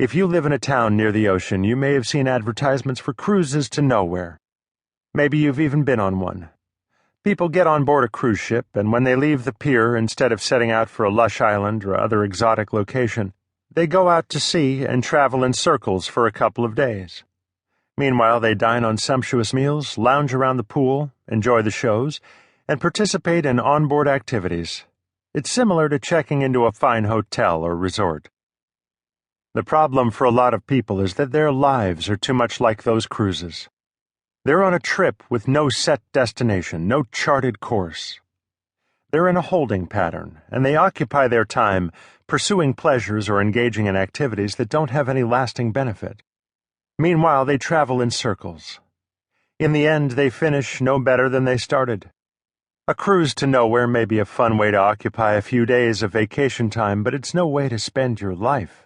If you live in a town near the ocean, you may have seen advertisements for cruises to nowhere. Maybe you've even been on one. People get on board a cruise ship, and when they leave the pier, instead of setting out for a lush island or other exotic location, they go out to sea and travel in circles for a couple of days. Meanwhile, they dine on sumptuous meals, lounge around the pool, enjoy the shows, and participate in onboard activities. It's similar to checking into a fine hotel or resort. The problem for a lot of people is that their lives are too much like those cruises. They're on a trip with no set destination, no charted course. They're in a holding pattern, and they occupy their time pursuing pleasures or engaging in activities that don't have any lasting benefit. Meanwhile, they travel in circles. In the end, they finish no better than they started. A cruise to nowhere may be a fun way to occupy a few days of vacation time, but it's no way to spend your life.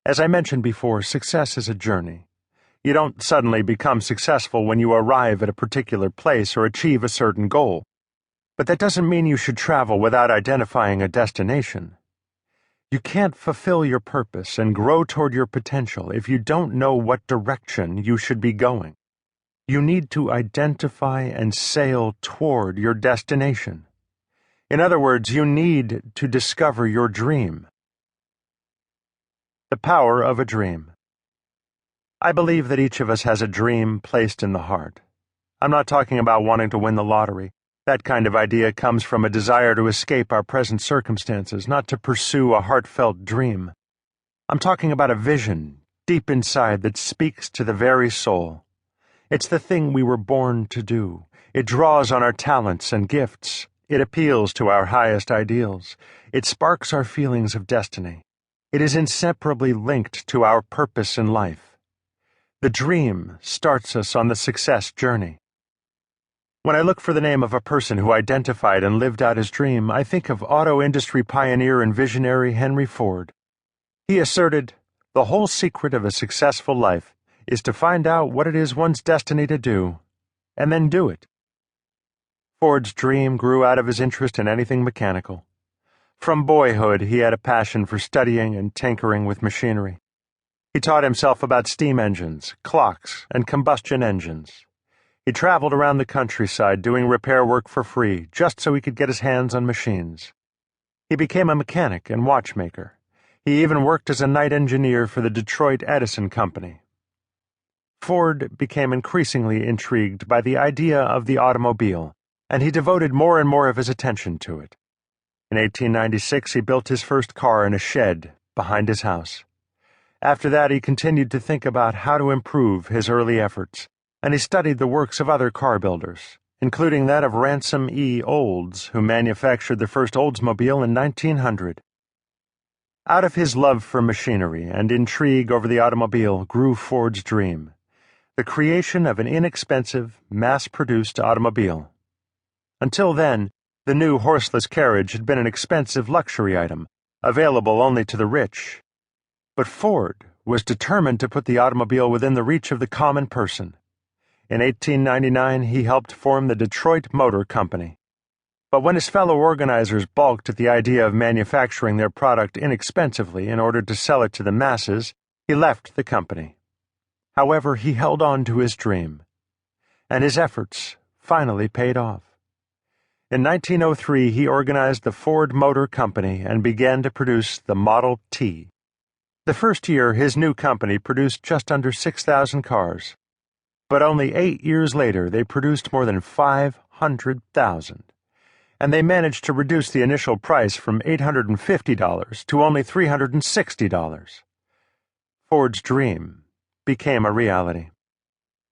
As I mentioned before, success is a journey. You don't suddenly become successful when you arrive at a particular place or achieve a certain goal. But that doesn't mean you should travel without identifying a destination. You can't fulfill your purpose and grow toward your potential if you don't know what direction you should be going. You need to identify and sail toward your destination. In other words, you need to discover your dream. The power of a dream. I believe that each of us has a dream placed in the heart. I'm not talking about wanting to win the lottery. That kind of idea comes from a desire to escape our present circumstances, not to pursue a heartfelt dream. I'm talking about a vision deep inside that speaks to the very soul. It's the thing we were born to do. It draws on our talents and gifts. It appeals to our highest ideals. It sparks our feelings of destiny. It is inseparably linked to our purpose in life. The dream starts us on the success journey. When I look for the name of a person who identified and lived out his dream, I think of auto industry pioneer and visionary Henry Ford. He asserted, "The whole secret of a successful life is to find out what it is one's destiny to do, and then do it." Ford's dream grew out of his interest in anything mechanical. From boyhood, he had a passion for studying and tinkering with machinery. He taught himself about steam engines, clocks, and combustion engines. He traveled around the countryside doing repair work for free, just so he could get his hands on machines. He became a mechanic and watchmaker. He even worked as a night engineer for the Detroit Edison Company. Ford became increasingly intrigued by the idea of the automobile, and he devoted more and more of his attention to it. In 1896, he built his first car in a shed behind his house. After that, he continued to think about how to improve his early efforts, and he studied the works of other car builders, including that of Ransom E. Olds, who manufactured the first Oldsmobile in 1900. Out of his love for machinery and intrigue over the automobile grew Ford's dream, the creation of an inexpensive, mass-produced automobile. Until then, the new horseless carriage had been an expensive luxury item, available only to the rich. But Ford was determined to put the automobile within the reach of the common person. In 1899, he helped form the Detroit Motor Company. But when his fellow organizers balked at the idea of manufacturing their product inexpensively in order to sell it to the masses, he left the company. However, he held on to his dream, and his efforts finally paid off. In 1903, he organized the Ford Motor Company and began to produce the Model T. The first year, his new company produced just under 6,000 cars. But only 8 years later, they produced more than 500,000. And they managed to reduce the initial price from $850 to only $360. Ford's dream became a reality.